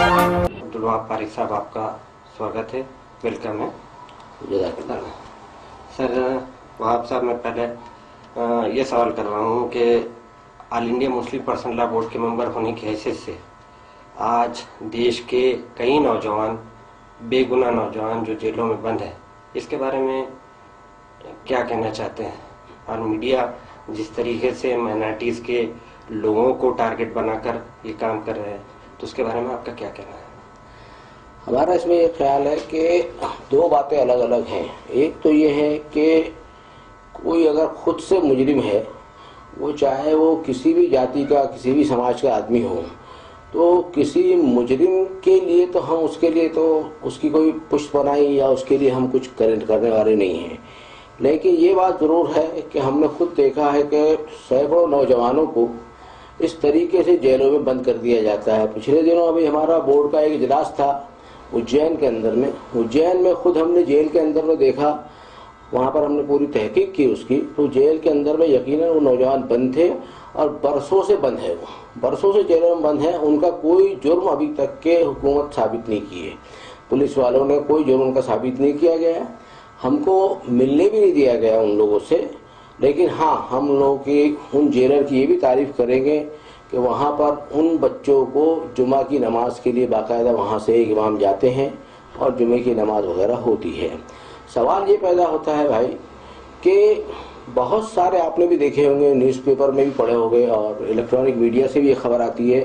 अब्दुल फारिक साहब, आपका स्वागत है, वेलकम है। सर वहाब साहब, मैं पहले ये सवाल कर रहा हूँ कि all India Muslim personal law board के मेंबर होने की हैसियत से आज देश के कई नौजवान, बेगुनाह नौजवान जो जेलों में बंद हैं, इसके बारे में क्या कहना चाहते हैं? और मीडिया जिस तरीके से माइनॉरिटीज़ के लोगों को टारगेट बनाकर ये काम कर रहे हैं, तो उसके बारे में आपका क्या कहना है? हमारा इसमें ये ख्याल है कि दो बातें अलग अलग हैं। एक तो ये है कि कोई अगर खुद से मुजरिम है, वो चाहे वो किसी भी जाति का, किसी भी समाज का आदमी हो, तो किसी मुजरिम के लिए तो हम उसके लिए तो उसकी कोई पुष्ट बनाई या उसके लिए हम कुछ करने वाले नहीं हैं। लेकिन ये बात ज़रूर है कि हमने खुद देखा है कि सैकड़ों नौजवानों को इस तरीके से जेलों में बंद कर दिया जाता है। पिछले दिनों अभी हमारा बोर्ड का एक इजलास था उज्जैन के अंदर में। उज्जैन में खुद हमने जेल के अंदर में देखा, वहाँ पर हमने पूरी तहकीक की उसकी, तो जेल के अंदर में यकीनन वो नौजवान बंद थे और बरसों से बंद है, वो बरसों से जेलों में बंद है। उनका कोई जुर्म अभी तक के हुकूमत साबित नहीं की है, पुलिस वालों ने कोई जुर्म उनका साबित नहीं किया गया, हमको मिलने भी नहीं दिया गया उन लोगों से। लेकिन हाँ, हम लोगों की उन जेलर की ये भी तारीफ करेंगे कि वहाँ पर उन बच्चों को जुमा की नमाज के लिए बाकायदा वहाँ से एक इमाम जाते हैं और जुमे की नमाज वगैरह होती है। सवाल ये पैदा होता है भाई कि बहुत सारे आपने भी देखे होंगे, न्यूज़पेपर में भी पढ़े होंगे और इलेक्ट्रॉनिक मीडिया से भी ये खबर आती है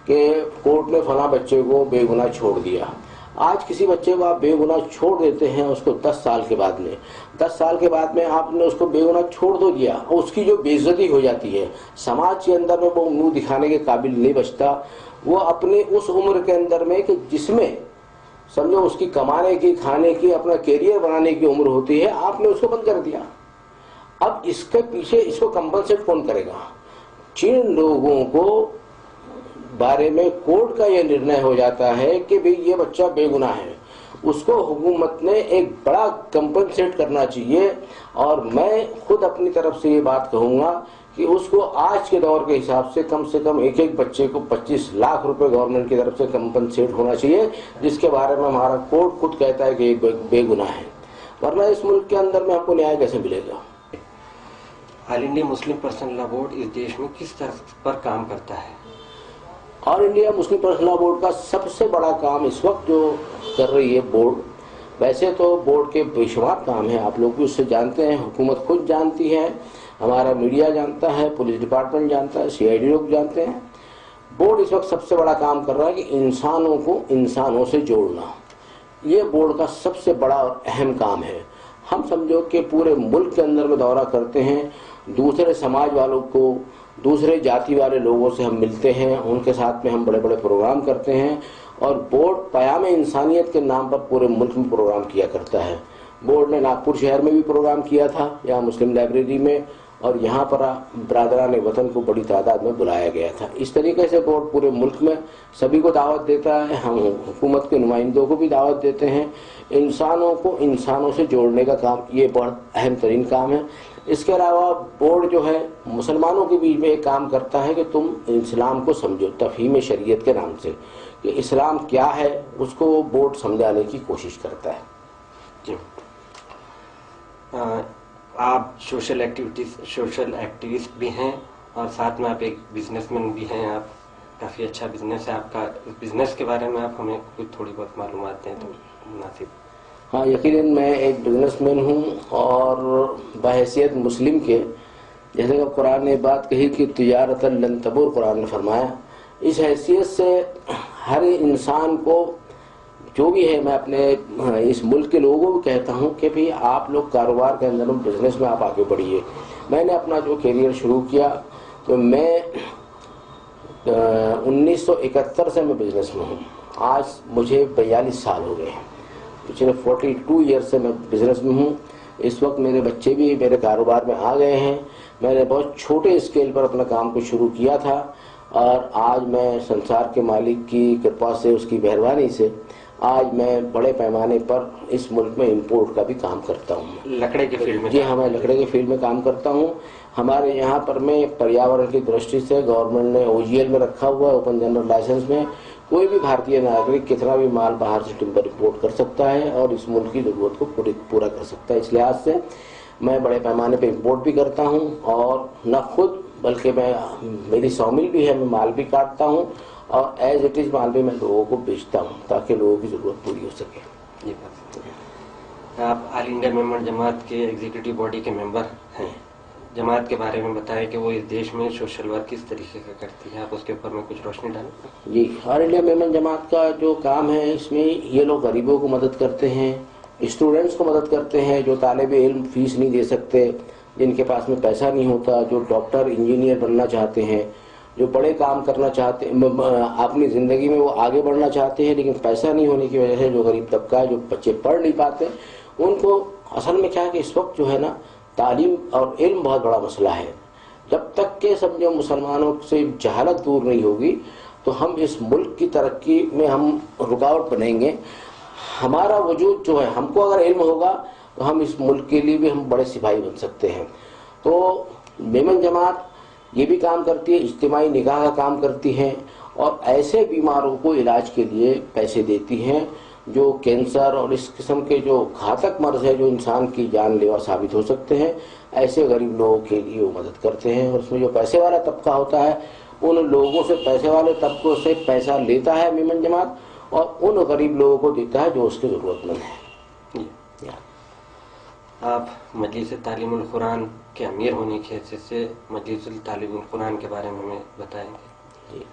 कि कोर्ट ने फला बच्चे को बेगुनाह छोड़ दिया। आज किसी बच्चे को आप बेगुनाह छोड़ देते हैं, उसको 10 साल के बाद में, 10 साल के बाद में आपने उसको बेगुनाह छोड़ दो दिया, उसकी जो बेइज्जती हो जाती है समाज के अंदर में, वो मुंह दिखाने के काबिल नहीं बचता। वो अपने उस उम्र के अंदर में कि जिसमें समझो उसकी कमाने की, खाने की, अपना कैरियर बनाने की उम्र होती है, आपने उसको बंद कर दिया। अब इसके पीछे इसको कंपनसेट कौन करेगा? जिन लोगों को बारे में कोर्ट का यह निर्णय हो जाता है कि भाई ये बच्चा बेगुनाह है, उसको हुकूमत ने एक बड़ा कंपनसेट करना चाहिए। और मैं खुद अपनी तरफ से ये बात कहूँगा कि उसको आज के दौर के हिसाब से कम एक एक बच्चे को 25 लाख रुपए गवर्नमेंट की तरफ से कंपनसेट होना चाहिए, जिसके बारे में हमारा कोर्ट खुद कहता है कि बेगुनाह है। वरना इस मुल्क के अंदर में हमको न्याय कैसे मिलेगा? All India Muslim personal law board इस देश में किस तरह पर काम करता है? All India Muslim personal law board का सबसे बड़ा काम इस वक्त जो कर रही है बोर्ड, वैसे तो बोर्ड के बेशुमार काम है, आप लोग भी उससे जानते हैं, हुकूमत खुद जानती है, हमारा मीडिया जानता है, पुलिस डिपार्टमेंट जानता है, CID लोग जानते हैं। बोर्ड इस वक्त सबसे बड़ा काम कर रहा है कि इंसानों को इंसानों से जोड़ना, ये बोर्ड का सबसे बड़ा और अहम काम है। हम समझो कि पूरे मुल्क के अंदर में दौरा करते हैं, दूसरे समाज वालों को, दूसरे जाति वाले लोगों से हम मिलते हैं, उनके साथ में हम बड़े बड़े प्रोग्राम करते हैं। और बोर्ड पयाम इंसानियत के नाम पर पूरे मुल्क में प्रोग्राम किया करता है। बोर्ड ने नागपुर शहर में भी प्रोग्राम किया था, यहाँ मुस्लिम लाइब्रेरी में, और यहाँ पर बरादरान वतन को बड़ी तादाद में बुलाया गया था। इस तरीके से बोर्ड पूरे मुल्क में सभी को दावत देता है, हम हुकूमत के नुमाइंदों को भी दावत देते हैं। इंसानों को इंसानों से जोड़ने का काम ये बहुत अहम तरीन काम है। इसके अलावा बोर्ड जो है मुसलमानों के बीच में एक काम करता है कि तुम इस्लाम को समझो, तफहीम शरीयत के नाम से कि इस्लाम क्या है, उसको बोर्ड समझाने की कोशिश करता है। जी, आप सोशल एक्टिविस्ट भी हैं और साथ में आप एक बिजनेसमैन भी हैं। आप काफ़ी अच्छा बिजनेस है आपका, बिजनेस के बारे में आप हमें कुछ थोड़ी बहुत मालूमात दें तो मुनासिब। हाँ, यकीनन मैं एक बिजनेसमैन हूँ और बहैसियत मुस्लिम के, जैसे कि कुरान ने बात कही कि तिजारतन लन तबूर, कुरान ने फरमाया, इस हैसियत से हर इंसान को जो भी है, मैं अपने इस मुल्क के लोगों को कहता हूँ कि भाई आप लोग कारोबार के अंदर, बिजनेस में आप आगे बढ़िए। मैंने अपना जो कैरियर शुरू किया तो मैं 1971 से मैं बिजनेस में हूँ, आज मुझे 42 साल हो गए हैं। पिछले 42 ईयर से मैं बिजनेस में हूँ। इस वक्त मेरे बच्चे भी मेरे कारोबार में आ गए हैं। मैंने बहुत छोटे स्केल पर अपना काम को शुरू किया था और आज मैं संसार के मालिक की कृपा से, उसकी मेहरबानी से आज मैं बड़े पैमाने पर इस मुल्क में इंपोर्ट का भी काम करता हूँ। लकड़े के फील्ड में? जी हाँ, मैं लकड़े के फील्ड में काम करता हूँ। हमारे यहाँ पर में पर्यावरण की दृष्टि से गवर्नमेंट ने OGL में रखा हुआ है, ओपन जनरल लाइसेंस में कोई भी भारतीय नागरिक कितना भी माल बाहर से टिम्बर इंपोर्ट कर सकता है और इस मुल्क की ज़रूरत को पूरा कर सकता है। इस लिहाज से मैं बड़े पैमाने पे इंपोर्ट भी करता हूँ और न खुद बल्कि मेरी सॉमिल भी है, मैं माल भी काटता हूँ और एज इट इज़ माल भी मैं लोगों को बेचता हूँ ताकि लोगों की ज़रूरत पूरी हो सके। ये बात आप ऑल इंडिया मेंबर जमात के एग्जीक्यूटिव बॉडी के मेंबर हैं। जमात के बारे में बताएं कि वो इस देश में सोशल वर्क किस तरीके का करती है, आप उसके ऊपर में कुछ रोशनी डालें। जी, ऑल इंडिया मेंबर जमात का जो काम है इसमें ये लोग गरीबों को मदद करते हैं, स्टूडेंट्स को मदद करते हैं जो तालिब इल्म फीस नहीं दे सकते, जिनके पास में पैसा नहीं होता, जो डॉक्टर इंजीनियर बनना चाहते हैं, जो बड़े काम करना चाहते अपनी ज़िंदगी में वो आगे बढ़ना चाहते हैं लेकिन पैसा नहीं होने की वजह से जो गरीब तबका है, जो बच्चे पढ़ नहीं पाते, उनको असल में क्या है कि इस वक्त जो है ना तालीम और इल्म बहुत बड़ा मसला है। जब तक के समझो मुसलमानों से जहालत दूर नहीं होगी तो हम इस मुल्क की तरक्की में हम रुकावट बनेंगे। हमारा वजूद जो है, हमको अगर इल्म होगा तो हम इस मुल्क के लिए भी हम बड़े सिपाही बन सकते हैं। तो मेमन जमात ये भी काम करती है, इज्तिमाई निगाह का काम करती है और ऐसे बीमारों को इलाज के लिए पैसे देती हैं जो कैंसर और इस किस्म के जो घातक मर्ज है जो इंसान की जानलेवा साबित हो सकते हैं, ऐसे गरीब लोगों के लिए वो मदद करते हैं। और उसमें जो पैसे वाला तबका होता है उन लोगों से, पैसे वाले तबकों से पैसा लेता है मेमन जमात और उन गरीब लोगों को देता है जो उसके ज़रूरतमंद है। आप मजलिस तालीमुल कुरान के अमीर होने की हैसियत से मजलिस तालीमुल कुरान के बारे में हमें बताएंगे।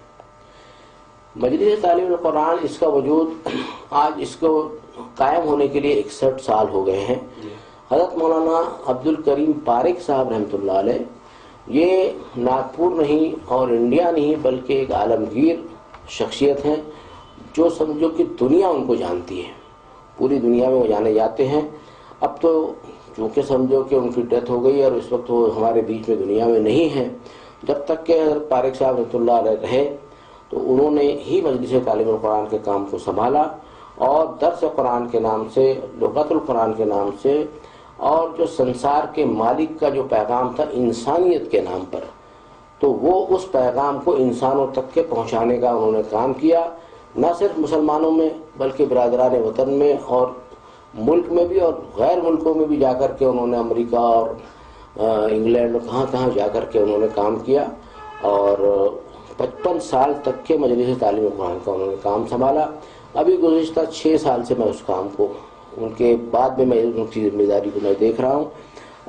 मजलिस तालीमुल कुरान इसका वजूद आज इसको कायम होने के लिए 61 साल हो गए हैं। हज़रत मौलाना अब्दुल करीम पारिक साहब रहमतुल्लाह अलैह ये नागपुर नहीं और इंडिया नहीं बल्कि एक आलमगीर शख्सियत हैं जो समझो कि दुनिया उनको जानती है, पूरी दुनिया में वो जाने जाते हैं। अब तो चूँकि समझो कि उनकी डेथ हो गई और इस वक्त वो हमारे बीच में दुनिया में नहीं है। जब तक के हज़रत पारिक साहब रहमतुल्लाह अलैह रहे तो उन्होंने ही मजलिस तालीमुल कुरान के काम को संभाला और दर्स कुरान के नाम से, लुग़तुल कुरान के नाम से और जो संसार के मालिक का जो पैगाम था इंसानियत के नाम पर, तो वो उस पैगाम को इंसानों तक के पहुंचाने का उन्होंने काम किया। न सिर्फ मुसलमानों में बल्कि बिरादरान वतन में और मुल्क में भी और गैर मुल्कों में भी जाकर के उन्होंने अमेरिका और इंग्लैंड और कहाँ जाकर के उन्होंने काम किया और 55 साल तक के मजलिस तालीम कुरान का उन्होंने काम संभाला। अभी गुज़िश्ता 6 साल से मैं उस काम को, उनके बाद में मैं उनकी जिम्मेदारी को मैं देख रहा हूँ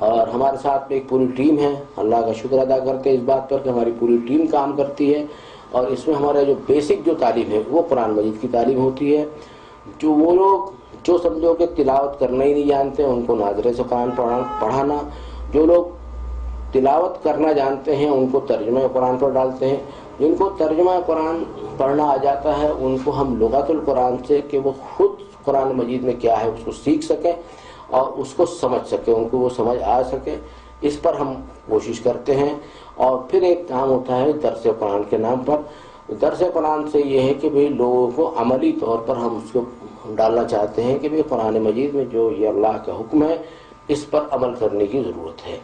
और हमारे साथ में एक पूरी टीम है। अल्लाह का शुक्र अदा करते हैं इस बात पर कि हमारी पूरी टीम काम करती है और इसमें हमारा जो बेसिक जो तालीम है वो कुरान मजीद की तालीम होती है। जो वो लोग जो समझो कि तिलावत करना ही नहीं जानते उनको नाज़रे से कुरान पढ़ाना, जो लोग तिलावत करना जानते हैं उनको तर्जुमा कुरान पर डालते हैं, जिनको तर्जुमा कुरान पढ़ना आ जाता है उनको हम लुग़तुल कुरान से कि वो खुद कुरान मजीद में क्या है उसको सीख सकें और उसको समझ सकें, उनको वो समझ आ सके, इस पर हम कोशिश करते हैं। और फिर एक काम होता है दर्स कुरान के नाम पर। दर्स कुरान से ये है कि भाई लोगों को अमली तौर पर हम उसको डालना चाहते हैं कि भाई कुरान मजीद में जो ये अल्लाह का हुक्म है इस पर अमल करने की ज़रूरत है।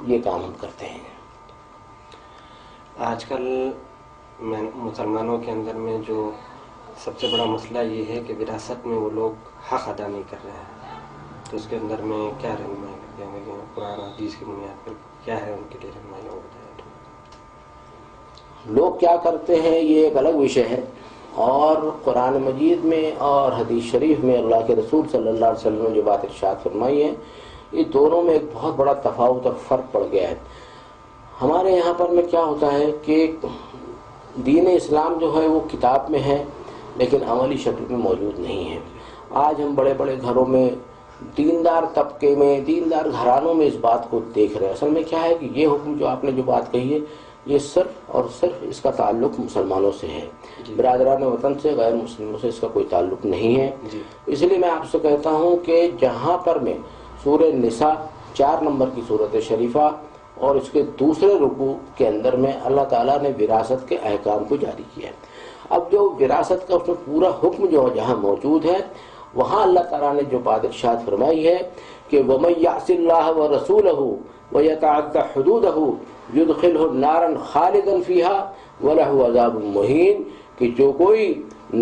ये काम हम करते हैं। आजकल मुसलमानों के अंदर में जो सबसे बड़ा मसला ये है कि विरासत में वो लोग हक़ अदा नहीं कर रहे हैं, तो उसके अंदर में क्या रहनुमाई करते हैं कि कुरान हदीस की बुनियाद पर क्या है उनके लिए रहनुमाई लोग बताएं। लोग क्या करते हैं ये एक अलग विषय है और कुरान मजीद में और हदीस शरीफ में अल्लाह के रसूल सल्लल्लाहु अलैहि वसल्लम ने जो बात इरशाद फरमाई है ये दोनों में एक बहुत बड़ा तफावत और फ़र्क पड़ गया है। हमारे यहाँ पर में क्या होता है कि दीन इस्लाम जो है वो किताब में है लेकिन अमली शक्ल में मौजूद नहीं है। आज हम बड़े बड़े घरों में दीनदार तबके में, दीनदार घरानों में इस बात को देख रहे हैं। असल में क्या है कि ये हुक्म जो आपने जो बात कही है ये सिर्फ और सिर्फ इसका ताल्लुक़ मुसलमानों से है, बिरादरान वतन से, गैर मुस्लिमों से इसका कोई ताल्लुक़ नहीं है। इसलिए मैं आपसे कहता हूँ कि जहाँ पर मैं सूरह निसा 4 नंबर की सूरत शरीफा और इसके दूसरे रुकू के अंदर में अल्लाह ताला ने विरासत के अहकाम को जारी किया है। अब जो विरासत का उसमें पूरा हुक्म जो जहाँ मौजूद है वहाँ अल्लाह ताला ने जो बात इरशाद फरमाई है कि वमन यासिल्लाह व रसूलहू وَيَتَعَدَّ حُدُودَهُ يُدْخِلْهُ نَارًا خَالِدًا فِيهَا وَلَهُ عَذَابٌ مُهِينٌ، کہ جو کوئی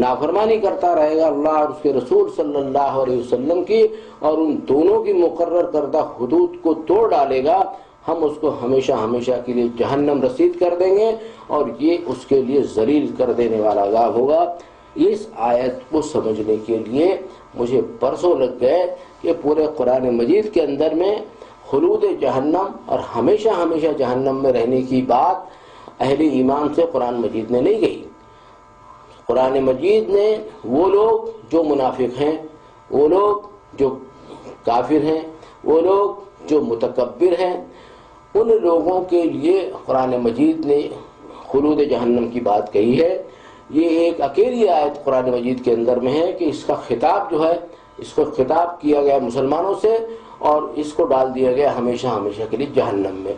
نافرمانی کرتا رہے گا اللہ اور اس کے رسول صلی اللہ علیہ وسلم کی اور ان دونوں کی مقرر کردہ حدود کو توڑ ڈالے گا، ہم اس کو ہمیشہ ہمیشہ کے لیے جہنم رسید کر دیں گے اور یہ اس کے لیے ذلیل کر دینے والا عذاب ہوگا۔ اس آیت کو سمجھنے کے لیے مجھے برسوں لگ گئے کہ پورے قرآن مجید کے اندر میں خلود جہنم اور ہمیشہ ہمیشہ جہنم میں رہنے کی بات اہل ایمان سے قرآن مجید نے نہیں کہی۔ قرآن مجید نے وہ لوگ جو منافق ہیں، وہ لوگ جو کافر ہیں، وہ لوگ جو متکبر ہیں، ان لوگوں کے لیے قرآن مجید نے خلود جہنم کی بات کہی ہے۔ یہ ایک اکیلی آیت قرآن مجید کے اندر میں ہے کہ اس کا خطاب جو ہے، اس کو خطاب کیا گیا مسلمانوں سے اور اس کو ڈال دیا گیا ہمیشہ ہمیشہ کے لیے جہنم میں۔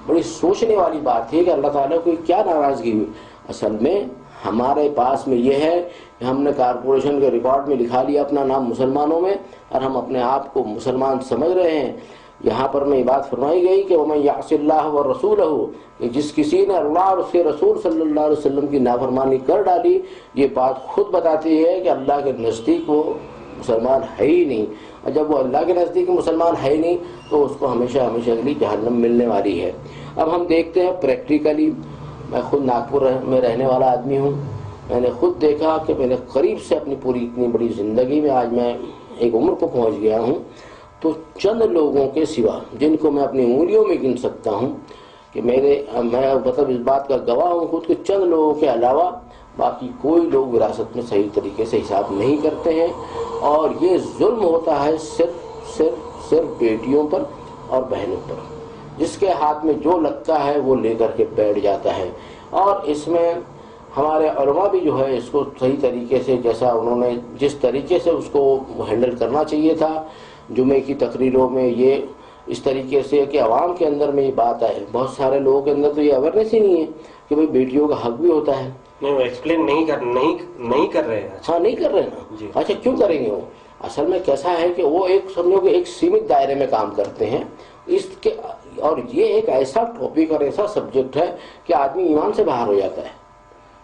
بڑی سوچنے والی بات ہے کہ اللہ تعالیٰ کو کیا ناراضگی ہوئی۔ اصل میں ہمارے پاس میں یہ ہے کہ ہم نے کارپوریشن کے ریکارڈ میں لکھا لیا اپنا نام مسلمانوں میں اور ہم اپنے آپ کو مسلمان سمجھ رہے ہیں۔ یہاں پر میں یہ بات فرمائی گئی کہ وَمَن يَعْصِ اللَّهَ وَرَسُولَهُ، کہ جس کسی نے اللہ اور اس کے رسول صلی اللہ علیہ وسلم کی نافرمانی کر ڈالی، یہ بات خود بتاتی ہے کہ اللہ کے نزدیک وہ مسلمان ہے ہی نہیں، اور جب وہ اللہ کے نزدیک مسلمان ہے ہی نہیں تو اس کو ہمیشہ ہمیشہ کے لیے جہنم ملنے والی ہے۔ اب ہم دیکھتے ہیں پریکٹیکلی، میں خود ناگپور میں رہنے والا آدمی ہوں، میں نے خود دیکھا کہ میں نے قریب سے اپنی پوری اتنی بڑی زندگی میں آج میں ایک عمر کو پہنچ گیا ہوں، تو چند لوگوں کے سوا جن کو میں اپنی انگلیوں میں گن سکتا ہوں کہ میں مطلب اس بات کا گواہ ہوں خود کہ چند لوگوں کے علاوہ باقی کوئی لوگ وراثت میں صحیح طریقے سے حساب نہیں کرتے ہیں، اور یہ ظلم ہوتا ہے صرف بیٹیوں پر اور بہنوں پر، جس کے ہاتھ میں جو لگتا ہے وہ لے کر کے بیٹھ جاتا ہے۔ اور اس میں ہمارے علماء بھی جو ہے اس کو صحیح طریقے سے، جیسا انہوں نے جس طریقے سے اس کو ہینڈل کرنا چاہیے تھا، جمعے کی تقریروں میں یہ اس طریقے سے کہ عوام کے اندر میں یہ بات آئے۔ بہت سارے لوگوں کے اندر تو یہ اویئرنیس ہی نہیں ہے کہ بھئی بیٹیوں کا حق بھی ہوتا ہے۔ نہیں، وہ ایکسپلین نہیں کر رہے ہیں۔ ہاں، نہیں کر رہے نا۔ اچھا، کیوں کریں گے وہ؟ اصل میں کیسا ہے کہ وہ ایک سمجھو کہ ایک سیمت دائرے میں کام کرتے ہیں اس کے، اور یہ ایک ایسا ٹاپک اور ایسا سبجیکٹ ہے کہ آدمی ایمان سے باہر ہو جاتا ہے۔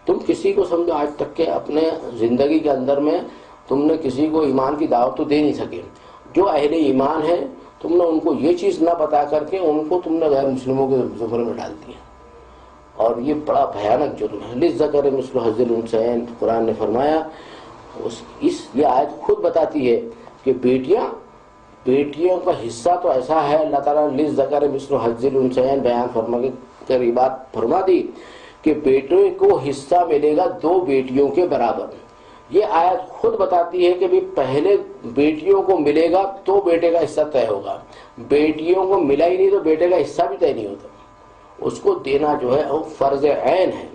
تم کسی کو سمجھو آج تک کے اپنے زندگی کے اندر میں تم نے کسی کو ایمان کی دعوت تو دے نہیں سکے۔ جو اہل ایمان ہیں تم نے ان کو یہ چیز نہ بتا کر کے ان کو تم نے غیر مسلموں کے زمرے میں ڈال دیا، اور یہ بڑا بھیانک جرم ہے۔ للذکر مثل حظ الانثیین، قرآن نے فرمایا، یہ آیت خود بتاتی ہے کہ بیٹیوں کا حصہ تو ایسا ہے، اللہ تعالیٰ نے للذکر مثل حظ الانثیین بیان فرما کر یہ بات فرما دی کہ بیٹے کو حصہ ملے گا 2 بیٹیوں کے برابر۔ یہ آیت خود بتاتی ہے کہ بھی پہلے بیٹیوں کو ملے گا تو بیٹے کا حصہ طے ہوگا، بیٹیوں کو ملا ہی نہیں تو بیٹے کا حصہ بھی طے نہیں ہوتا۔ اس کو دینا جو ہے وہ فرض عین ہے،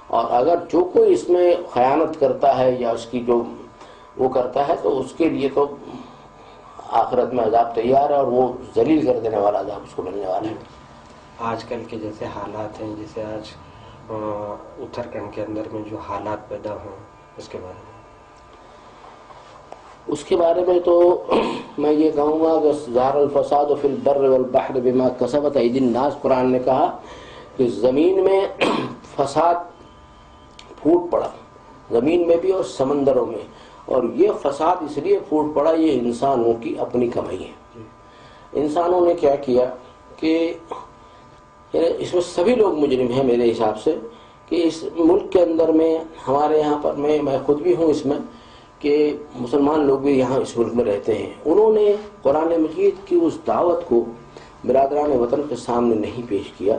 اور اگر جو کوئی اس میں خیانت کرتا ہے یا اس کی جو وہ کرتا ہے تو اس کے لیے تو آخرت میں عذاب تیار ہے، اور وہ ذلیل کر دینے والا عذاب اس کو ملنے والا ہے۔ آج کل کے جیسے حالات ہیں، جیسے آج اتراکھنڈ کے اندر میں جو حالات پیدا ہوں، اس کے بارے میں تو میں یہ کہوں گا کہ ظہر الفساد فی البر والبحر بما کسبت ایدی الناس، قرآن نے کہا کہ زمین میں فساد پھوٹ پڑا، زمین میں بھی اور سمندروں میں، اور یہ فساد اس لیے پھوٹ پڑا، یہ انسانوں کی اپنی کمائی ہے۔ انسانوں نے کیا کیا کہ اس میں سبھی لوگ مجرم ہیں میرے حساب سے، کہ اس ملک کے اندر میں ہمارے یہاں پر میں خود بھی ہوں اس میں، کہ مسلمان لوگ بھی یہاں اس ملک میں رہتے ہیں، انہوں نے قرآن مجید کی اس دعوت کو برادران وطن کے سامنے نہیں پیش کیا،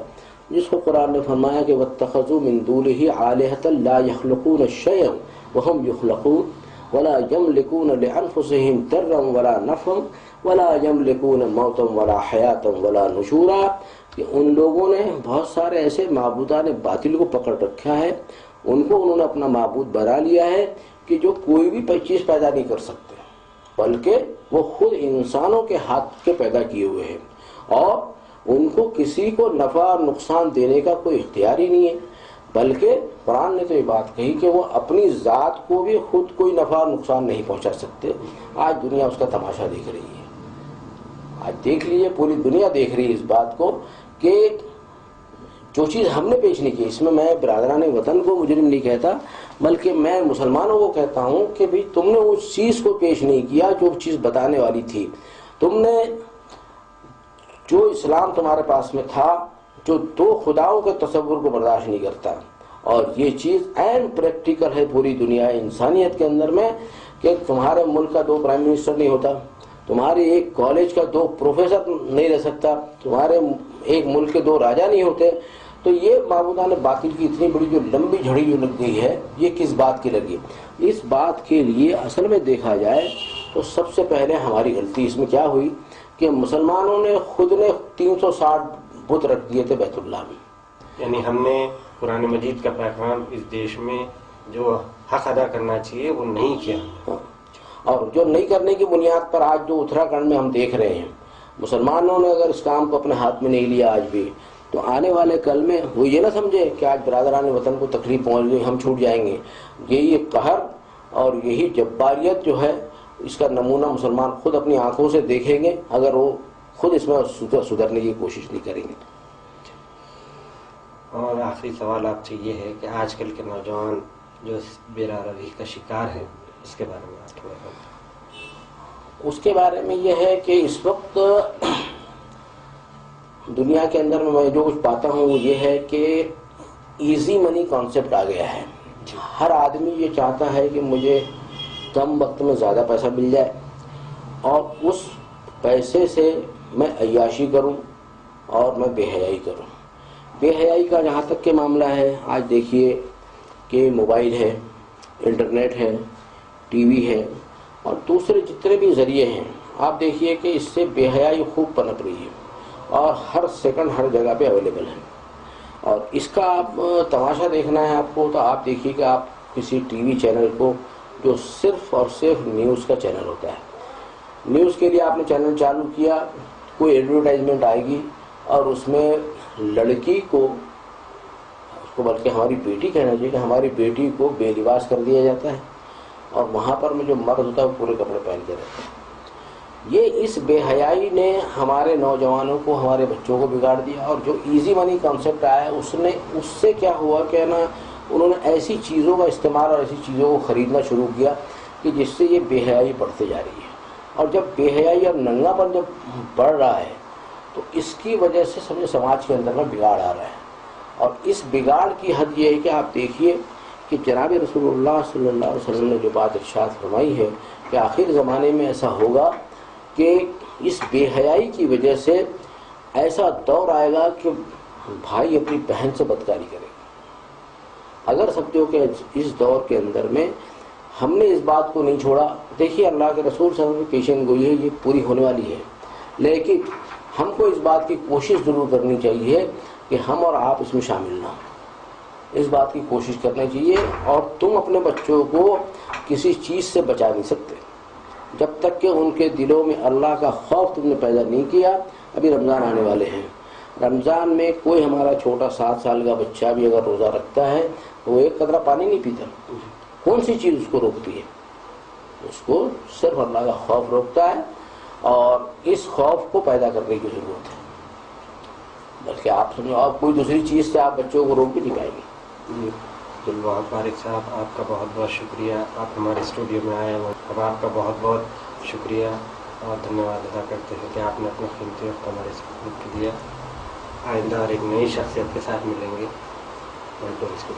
جس کو قرآن نے فرمایا کہ وَاتَّخَذُوا مِن دُونِهِ آلِهَةً لَا يَخْلُقُونَ شَيْئًا وَهُمْ يُخْلَقُونَ وَلَا يَمْلِكُونَ لِأَنفُسِهِمْ ضَرًّا وَلَا نَفْعًا وَلَا يَمْلِكُونَ مَوْتًا وَلَا حَيَاةً وَلَا نُشُورًا، کہ ان لوگوں نے بہت سارے ایسے معبودان باطل کو پکڑ رکھا ہے، ان کو انہوں نے اپنا معبود بنا لیا ہے کہ جو کوئی بھی چیز پیدا نہیں کر سکتے، بلکہ وہ خود انسانوں کے ہاتھ کے پیدا کیے ہوئے ہیں، اور ان کو کسی کو نفع اور نقصان دینے کا کوئی اختیار ہی نہیں ہے، بلکہ قرآن نے تو یہ بات کہی کہ وہ اپنی ذات کو بھی خود کوئی نفع اور نقصان نہیں پہنچا سکتے۔ آج دنیا اس کا تماشا دیکھ رہی ہے، آج دیکھ لیجیے پوری دنیا دیکھ رہی ہے اس بات کو کہ جو چیز ہم نے پیش نہیں کی، اس میں میں برادران وطن کو مجرم نہیں کہتا، بلکہ میں مسلمانوں کو کہتا ہوں کہ بھی تم نے اس چیز کو پیش نہیں کیا جو چیز بتانے والی تھی. تم نے جو اسلام تمہارے پاس میں تھا، جو دو خداؤں کے تصور کو برداشت نہیں کرتا، اور یہ چیز عین پریکٹیکل ہے پوری دنیا انسانیت کے اندر میں کہ تمہارے ملک کا 2 پرائم منسٹر نہیں ہوتا، تمہارے ایک کالج کا 2 پروفیسر نہیں رہ سکتا، تمہارے ایک ملک کے 2 راجا نہیں ہوتے. تو یہ معبودان باطل کی اتنی بڑی جو لمبی جھڑی جو لگ گئی ہے، یہ کس بات کی لگی؟ اس بات کے لیے اصل میں دیکھا جائے تو سب سے پہلے ہماری غلطی اس میں کیا ہوئی کہ مسلمانوں نے خود نے 360 بت رکھ دیے تھے بیت اللہ میں. یعنی ہم نے قرآن مجید کا پیغام اس دیش میں جو حق ادا کرنا چاہیے وہ نہیں کیا. اور جو نہیں کرنے کی بنیاد پر آج جو اتراکھنڈ میں ہم دیکھ رہے ہیں، مسلمانوں نے اگر اس کام کو اپنے ہاتھ میں نہیں لیا آج بھی، تو آنے والے کل میں وہ یہ نہ سمجھے کہ آج برادران وطن کو تکلیف پہنچ گئی ہم چھوٹ جائیں گے. یہی قہر اور یہی جباریت جو ہے، اس کا نمونہ مسلمان خود اپنی آنکھوں سے دیکھیں گے اگر وہ خود اس میں سدھرنے کی کوشش نہیں کریں گے. اور آخری سوال آپ سے یہ ہے کہ آج کل کے نوجوان جو بے روی کا شکار ہے، اس کے بارے میں آپ تھوڑا بتائیں. اس کے بارے میں یہ ہے کہ اس وقت دنیا کے اندر میں جو کچھ پاتا ہوں وہ یہ ہے کہ ایزی منی کانسیپٹ آ گیا ہے. ہر آدمی یہ چاہتا ہے کہ مجھے کم وقت میں زیادہ پیسہ مل جائے اور اس پیسے سے میں عیاشی کروں اور میں بے حیائی کروں. بے حیائی کا جہاں تک کہ معاملہ ہے، آج دیکھیے کہ موبائل ہے، انٹرنیٹ ہے، ٹی وی ہے اور دوسرے جتنے بھی ذریعے ہیں، آپ دیکھیے کہ اس سے بے حیائی خوب پنپ رہی ہے اور ہر سیکنڈ ہر جگہ پہ اویلیبل ہے. اور اس کا آپ تماشا دیکھنا ہے آپ کو، تو آپ دیکھیے کہ آپ کسی ٹی وی چینل کو جو صرف اور صرف نیوز کا چینل ہوتا ہے، نیوز کے لیے آپ نے چینل چالو کیا، کوئی ایڈورٹائزمنٹ آئے گی اور اس میں لڑکی کو بلکہ ہماری بیٹی کہنا چاہیے کہ ہماری بیٹی کو بے لباس کر دیا جاتا ہے اور وہاں پر میں جو مرد ہوتا ہے وہ پورے کپڑے پہن کے رہتا ہے. یہ اس بے حیائی نے ہمارے نوجوانوں کو، ہمارے بچوں کو بگاڑ دیا. اور جو ایزی منی کانسیپٹ آیا اس سے کیا ہوا کہ نا انہوں نے ایسی چیزوں کا استعمال اور ایسی چیزوں کو خریدنا شروع کیا کہ جس سے یہ بے حیائی بڑھتے جا رہی ہے. اور جب بے حیائی اور ننگا پن جب بڑھ رہا ہے تو اس کی وجہ سے سمجھے سماج کے اندر میں بگاڑ آ رہا ہے. اور اس بگاڑ کی حد یہ ہے کہ آپ دیکھیے کہ جناب رسول اللہ صلی اللہ علیہ وسلم نے جو بات ارشاد فرمائی ہے کہ آخر زمانے میں ایسا ہوگا کہ اس بے حیائی کی وجہ سے ایسا دور آئے گا کہ بھائی اپنی بہن سے بدکاری کرے گا. اگر سمجھو کہ اس دور کے اندر میں ہم نے اس بات کو نہیں چھوڑا، دیکھیے اللہ کے رسول صلی اللہ علیہ وسلم کی پیشن گوئی ہے، یہ پوری ہونے والی ہے، لیکن ہم کو اس بات کی کوشش ضرور کرنی چاہیے کہ ہم اور آپ اس میں شامل نہ ہوں. اس بات کی کوشش کرنا چاہیے. اور تم اپنے بچوں کو کسی چیز سے بچا نہیں سکتے جب تک کہ ان کے دلوں میں اللہ کا خوف تم نے پیدا نہیں کیا. ابھی رمضان آنے والے ہیں، رمضان میں کوئی ہمارا چھوٹا 7 سال کا بچہ بھی اگر روزہ رکھتا ہے تو وہ ایک قطرہ پانی نہیں پیتا. کون سی چیز اس کو روکتی ہے؟ اس کو صرف اللہ کا خوف روکتا ہے. اور اس خوف کو پیدا کرنے کی ضرورت ہے. بلکہ آپ سمجھو آپ کوئی دوسری چیز سے آپ بچوں کو روک بھی نہیں پائیں گے. جی بالکل. فارغ صاحب آپ کا بہت بہت شکریہ، آپ ہمارے اسٹوڈیو میں آئے ہیں. اب آپ کا بہت بہت شکریہ اور دھنیہ واد ادا کرتے ہیں کہ آپ نے اپنا قیمتی وقت ہمارے ساتھ دیا. آئندہ اور ایک نئی شخصیت کے ساتھ ملیں گے. بالکل اس کے